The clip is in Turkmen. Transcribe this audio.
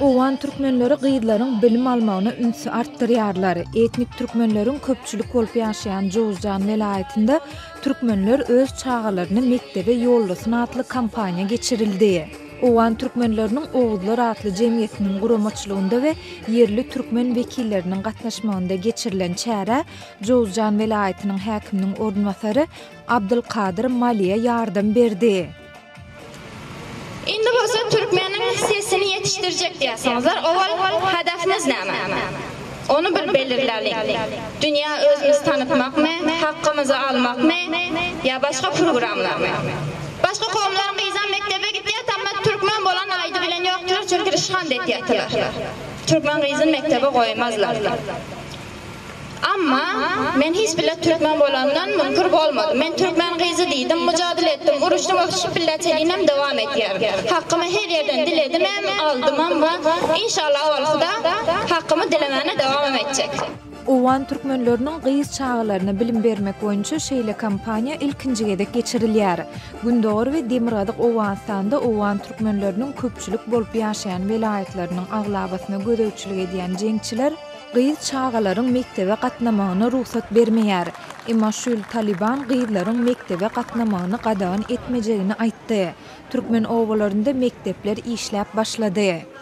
Owan türkmenleri gyýdlaryň bilim almagyna ünsü artdyrýarlar. Etnik türkmenleriň köpçülik bolup ýaşaýan Jowzjan welaýatynda türkmenler öz çağalaryny mektebe ýollasyn atly kampaniýa geçirildi. Owan türkmenleriniň Oguzlar atly jemgyýetiniň guramaçylygynda we yerli türkmen wekilleriniň gatnaşmagynda geçirilen çäre Jowzjan welaýatynyň häkiminiň ornwasary Abdulkadir Maliýe ýardam berdi. Indi bolsa Türkmenin sesini yetiştirecek diyorsanızlar, oval hedefiniz ne? Onu bir belirleyelim. Dünya özümüz tanıtmak mı, hakkımızı almak mı, ya başka programlar mı? Başka kavimlerin bizden mektebe gitti, ama Türkmen bolan aydı bilen yoktur, çünkü rişhan detiyatlar. Türkmen kızın mektebe koymazlar. Amma men hiç bile Türkmen bolandan mümkün olmadı. Men Türkmen kızı deydim, mücadele ettim, uruştum, okuşup billeteliğinem devam ediyorum. Hakkımı her yerden diledim, aldım ama inşallah olsa hakkımı dilemene devam edecek. Owan türkmenleriniň gyýyz çağalaryna bilim bermek boýunça şeýle kampaniýa ilkinji gedek geçirilýär. Gündogry we Demiradyk Owganstanda Owan türkmenleriniň köpçülik bolup ýaşaýan welaýatlarynyň aglabasyna gödäwçilik edýän jeňçiler gyýyz çağalaryň mektebe gatnamagyna ruhsat bermeýär. Emma şol Taliban gyýyzlaryň mektebe gatnamagyny gadagan etmejegini aýtdy. Türkmen owalarynda mektepler işläp başlady.